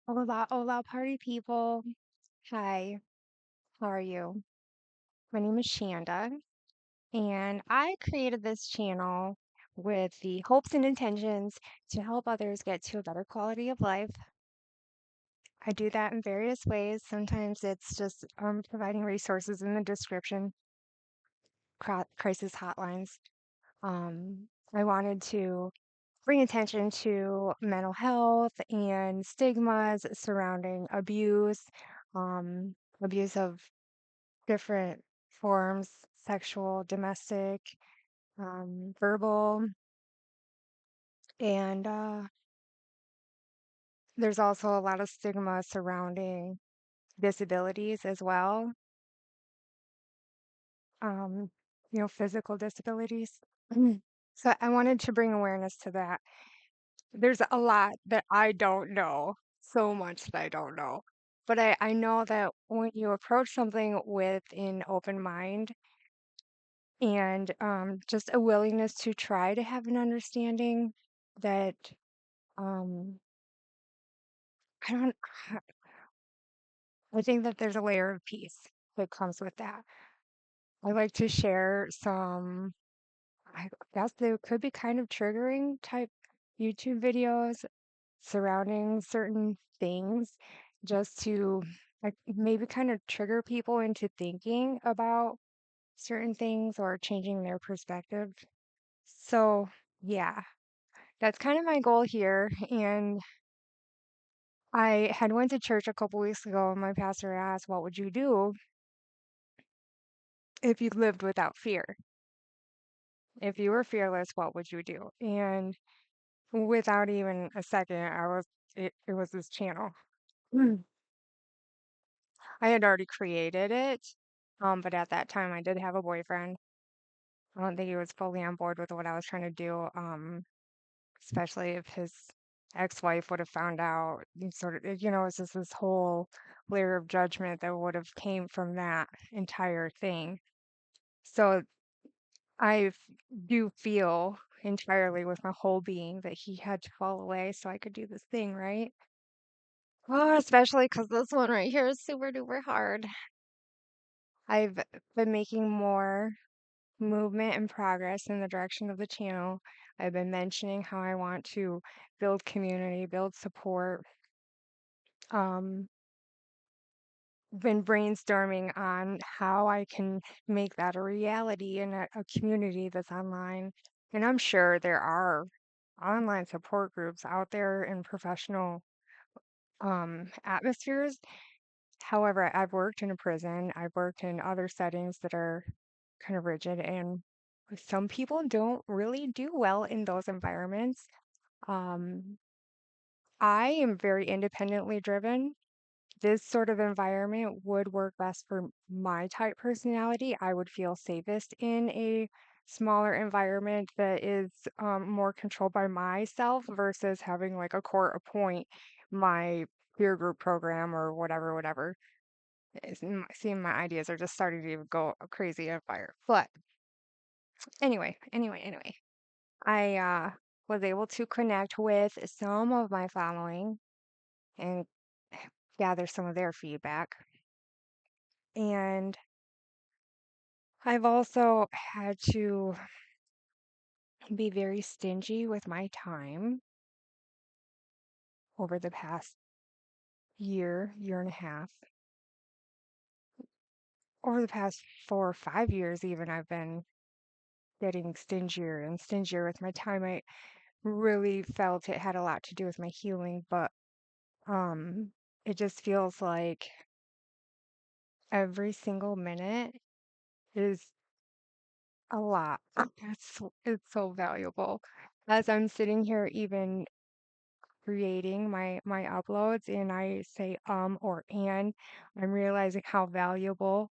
Hola, hola, party people. Hi, how are you? My name is Shanda, and I created this channel with the hopes and intentions to help others get to a better quality of life. I do that in various ways. Sometimes it's just providing resources in the description, crisis hotlines. I wanted to bring attention to mental health and stigmas surrounding um, abuse of different forms, sexual, domestic, verbal, and there's also a lot of stigma surrounding disabilities as well, um, physical disabilities. So I wanted to bring awareness to that. There's a lot that I don't know, so much that I don't know. But I know that when you approach something with an open mind and just a willingness to try to have an understanding that um, I don't, I think that there's a layer of peace that comes with that. I like to share some, I guess they could be kind of triggering type YouTube videos surrounding certain things just to like maybe kind of trigger people into thinking about certain things or changing their perspective. So, yeah, that's kind of my goal here. And I had went to church a couple weeks ago and my pastor asked, "What would you do if you lived without fear? If you were fearless, what would you do?" And without even a second, it was this channel. Mm. I had already created it, but at that time I did have a boyfriend. I don't think he was fully on board with what I was trying to do, especially if his ex-wife would have found out. And sort of, it's just this whole layer of judgment that would have came from that entire thing. So do feel entirely with my whole being that he had to fall away so I could do this thing, right? Oh, especially because this one right here is super duper hard. I've been making more movement and progress in the direction of the channel. I've been mentioning how I want to build community, build support. Um, been brainstorming on how I can make that a reality in a community that's online. And I'm sure there are online support groups out there in professional atmospheres. However, I've worked in a prison, I've worked in other settings that are kind of rigid, and some people don't really do well in those environments. Um, I am very independently driven. This sort of environment would work best for my type personality. I would feel safest in a smaller environment that is more controlled by myself versus having like a court appoint my peer group program or whatever, whatever. Seeing my ideas are just starting to go crazy on fire. But anyway, I was able to connect with some of my following and gather some of their feedback. And I've also had to be very stingy with my time over the past year and a half. Over the past 4 or 5 years, even, I've been getting stingier and stingier with my time. I really felt it had a lot to do with my healing, but um, it just feels like every single minute is a lot. It's so valuable. As I'm sitting here, even creating my uploads and I say or and I'm realizing how valuable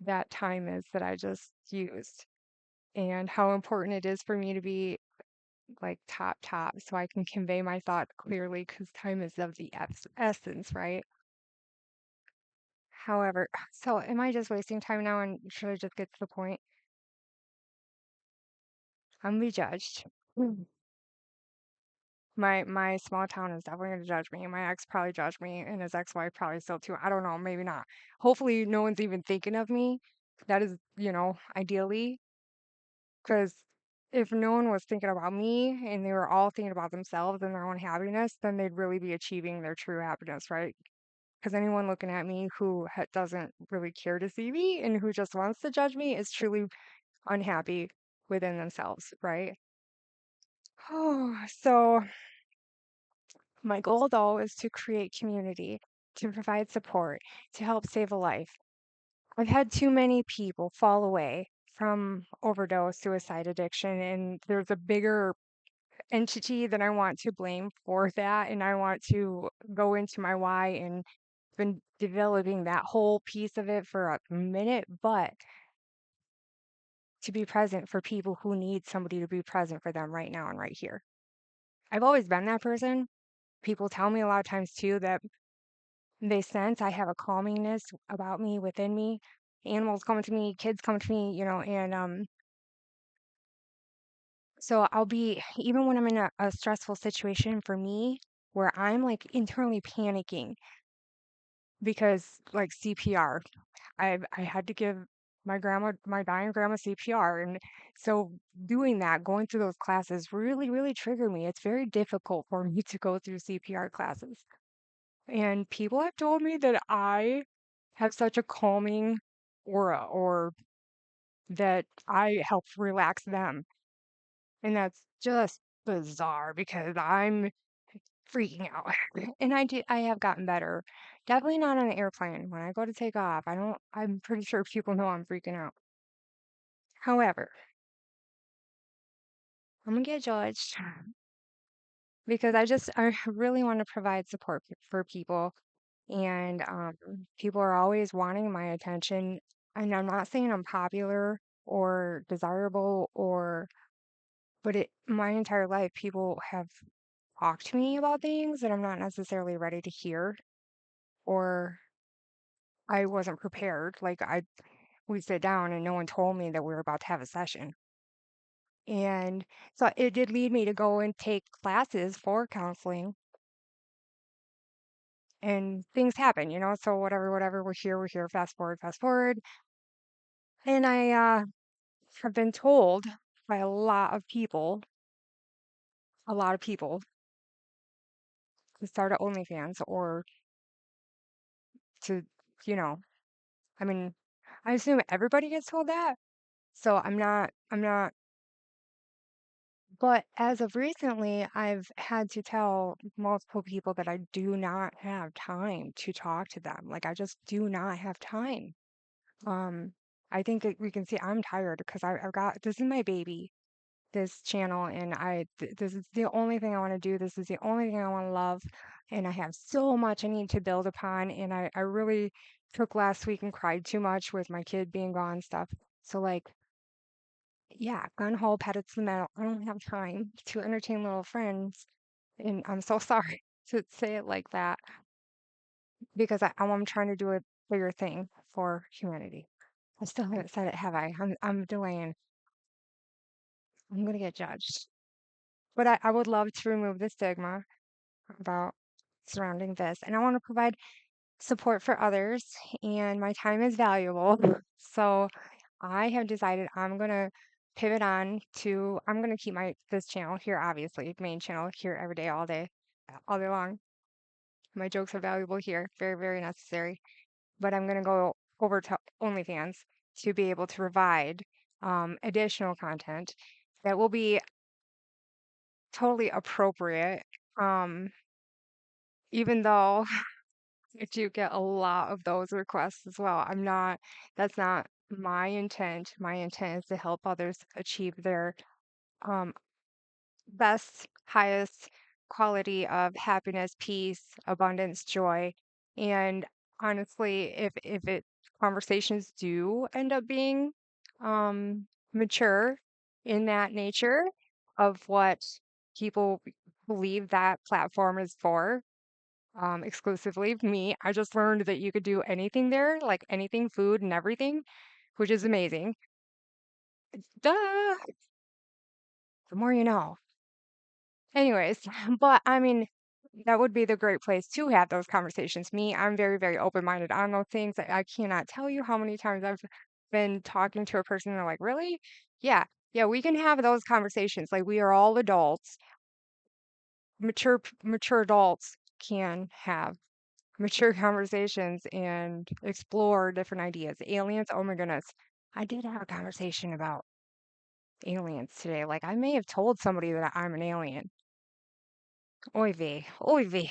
that time is that I just used and how important it is for me to be like top so I can convey my thought clearly because time is of the essence, right? However, so am I just wasting time now and should I just get to the point? I'm gonna be judged. Mm. My small town is definitely gonna judge me. My ex probably judged me, and his ex-wife probably still too. I don't know, maybe not. Hopefully, no one's even thinking of me. That is, ideally, because if no one was thinking about me and they were all thinking about themselves and their own happiness, then they'd really be achieving their true happiness, right? Because anyone looking at me who doesn't really care to see me and who just wants to judge me is truly unhappy within themselves, right? Oh, so my goal though is to create community, to provide support, to help save a life. I've had too many people fall away from overdose, suicide, addiction, and there's a bigger entity that I want to blame for that. And I want to go into my why and been developing that whole piece of it for a minute, but to be present for people who need somebody to be present for them right now and right here. I've always been that person. People tell me a lot of times too that they sense I have a calmingness about me within me. Animals come to me, kids come to me, and so I'll be even when I'm in a stressful situation for me where I'm like internally panicking because like CPR. I had to give my dying grandma CPR, and so doing that, going through those classes really, really triggered me. It's very difficult for me to go through CPR classes. And people have told me that I have such a calming aura or that I help relax them. And that's just bizarre because I'm freaking out. And I have gotten better. Definitely not on an airplane. When I go to take off, I'm pretty sure people know I'm freaking out. However, I'm gonna get judged because I really want to provide support for people, and people are always wanting my attention. And I'm not saying I'm popular or desirable but my entire life people have talked to me about things that I'm not necessarily ready to hear, or I wasn't prepared. Like we sit down and no one told me that we were about to have a session. And so it did lead me to go and take classes for counseling, and things happen, so whatever, we're here, fast forward, fast forward. And I have been told by a lot of people to start at OnlyFans or to, you know, I mean, I assume everybody gets told that. So I'm not, but as of recently, I've had to tell multiple people that I do not have time to talk to them. Like I just do not have time. Um, I think that we can see I'm tired because I've got this is my baby, this channel, and this is the only thing I want to do. This is the only thing I want to love, and I have so much I need to build upon. And I really took last week and cried too much with my kid being gone and stuff. So like, yeah, gun hole pedal to the metal. I don't have time to entertain little friends, and I'm so sorry to say it like that because I'm trying to do a bigger thing for humanity. I still haven't said it, have I? I'm delaying. I'm gonna get judged. But I would love to remove the stigma about surrounding this. And I want to provide support for others, and my time is valuable. So I have decided I'm gonna keep my this channel here, obviously, main channel here every day, all day long. My jokes are valuable here, very, very necessary. But I'm gonna go over to OnlyFans to be able to provide additional content that will be totally appropriate. Um, even though I do get a lot of those requests as well. That's not my intent. My intent is to help others achieve their um, best, highest quality of happiness, peace, abundance, joy. And honestly, if it conversations do end up being mature in that nature of what people believe that platform is for, exclusively me. I just learned that you could do anything there, like anything, food and everything, which is amazing. Duh! The more you know. Anyways, but I mean, that would be the great place to have those conversations. Me, I'm very, very open-minded on those things. I cannot tell you how many times I've been talking to a person and they're like, "Really? Yeah, yeah, we can have those conversations. Like we are all adults. Mature adults can have mature conversations and explore different ideas. Aliens, oh my goodness. I did have a conversation about aliens today. Like I may have told somebody that I'm an alien. Oy vey, oy vey.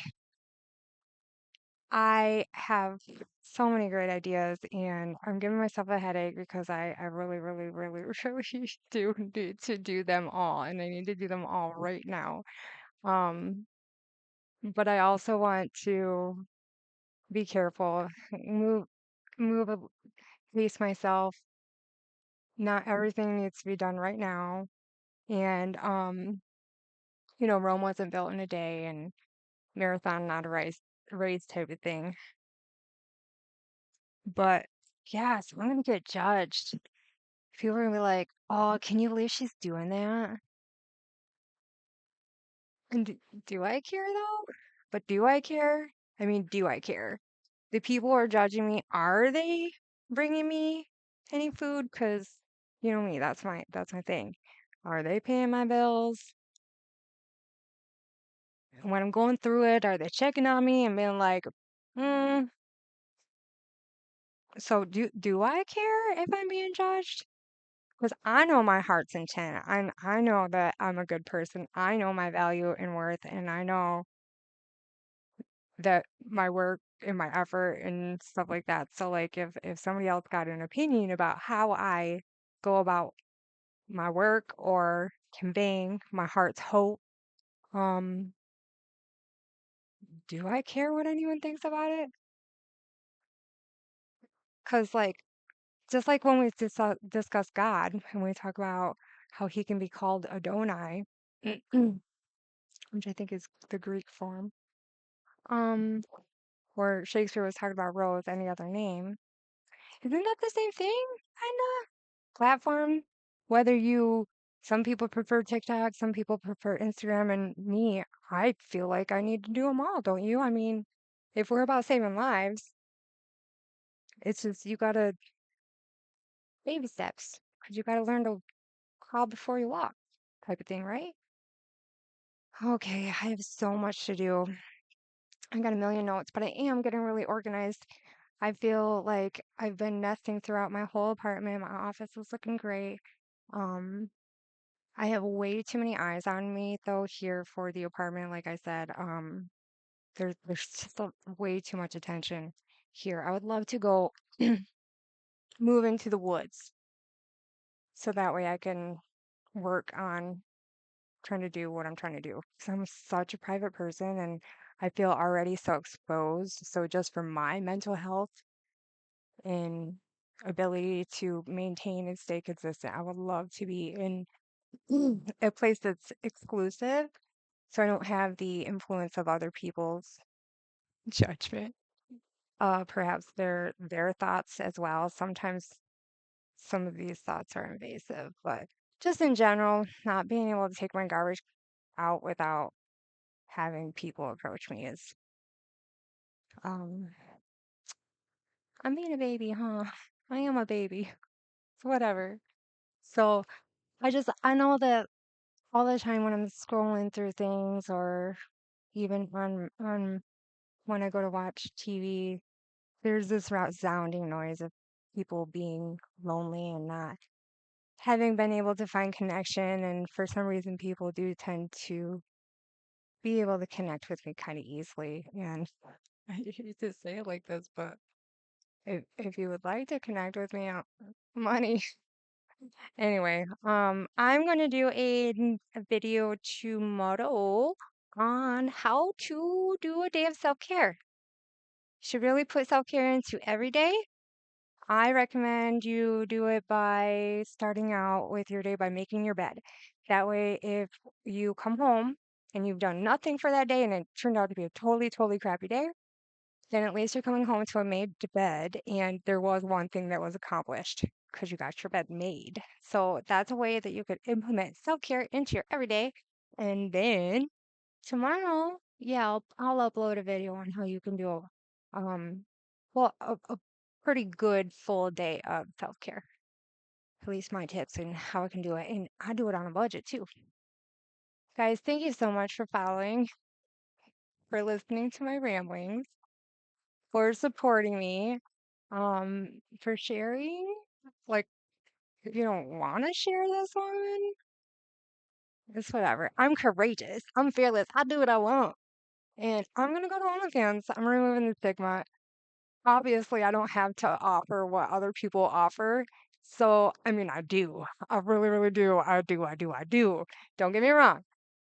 I have so many great ideas and I'm giving myself a headache because I really, really, really, really do need to do them all and I need to do them all right now. Um, but I also want to be careful, move, pace myself. Not everything needs to be done right now. And Rome wasn't built in a day and marathon not a race type of thing. But yeah, so I'm gonna get judged. People are gonna be like, "Oh, can you believe she's doing that?" And do I care though? But do I care? I mean, do I care? The people who are judging me, are they bringing me any food? Because you know me, that's my thing. Are they paying my bills? When I'm going through it, are they checking on me and being like, hmm, so do I care if I'm being judged? Because I know my heart's intent. I know that I'm a good person. I know my value and worth, and I know that my work and my effort and stuff like that. So like if somebody else got an opinion about how I go about my work or conveying my heart's hope, um, do I care what anyone thinks about it? Because like just like when we discuss God and we talk about how he can be called Adonai, which I think is the Greek form, um, where Shakespeare was talking about Rose, any other name. Isn't that the same thing? Kinda. Platform, whether some people prefer TikTok, some people prefer Instagram, and me, I feel like I need to do them all, don't you? I mean, if we're about saving lives, it's just you gotta baby steps, 'cause you gotta learn to crawl before you walk, type of thing, right? Okay, I have so much to do. I got a million notes, but I am getting really organized. I feel like I've been nesting throughout my whole apartment. My office is looking great. Um, I have way too many eyes on me though here for the apartment. Like I said, there's just way too much attention here. I would love to go move into the woods so that way I can work on trying to do what I'm trying to do. Because I'm such a private person and I feel already so exposed. So just for my mental health and ability to maintain and stay consistent, I would love to be in a place that's exclusive so I don't have the influence of other people's judgment. Perhaps their thoughts as well. Sometimes some of these thoughts are invasive, but just in general, not being able to take my garbage out without having people approach me is um I'm being a baby, huh? I am a baby. So whatever. So I know that all the time when I'm scrolling through things or even on when I go to watch TV, there's this resounding noise of people being lonely and not having been able to find connection. And for some reason, people do tend to be able to connect with me kind of easily. And I hate to say it like this, but if you would like to connect with me, money. Anyway, I'm going to do a video tomorrow on how to do a day of self-care. Should really put self-care into every day. I recommend you do it by starting out with your day by making your bed. That way, if you come home and you've done nothing for that day and it turned out to be a totally, totally crappy day, then at least you're coming home to a made bed and there was one thing that was accomplished because you got your bed made. So that's a way that you could implement self care into your everyday. And then tomorrow, yeah, I'll upload a video on how you can do um a pretty good full day of self-care. At least my tips and how I can do it. And I do it on a budget too. Guys, thank you so much for following, for listening to my ramblings, for supporting me, for sharing. Like, if you don't want to share this one, it's whatever. I'm courageous. I'm fearless. I do what I want. And I'm gonna go to OnlyFans. I'm removing the stigma. Obviously, I don't have to offer what other people offer. So, I mean, I do. I really, really do. I do. Don't get me wrong.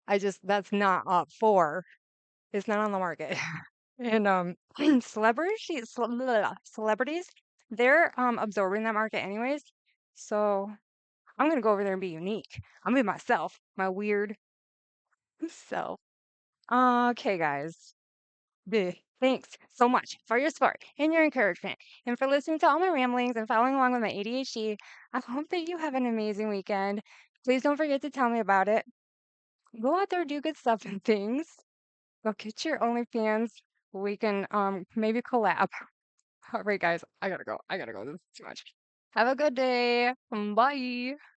That's not up for, it's not on the market. And celebrities, they're absorbing that market anyways. So I'm gonna go over there and be unique. I'm gonna be myself, my weird self. Okay, guys. Thanks so much for your support and your encouragement, and for listening to all my ramblings and following along with my ADHD. I hope that you have an amazing weekend. Please don't forget to tell me about it. Go out there, do good stuff and things. Go get your OnlyFans. We can maybe collab. All right, guys, I gotta go. I gotta go. This is too much. Have a good day. Bye.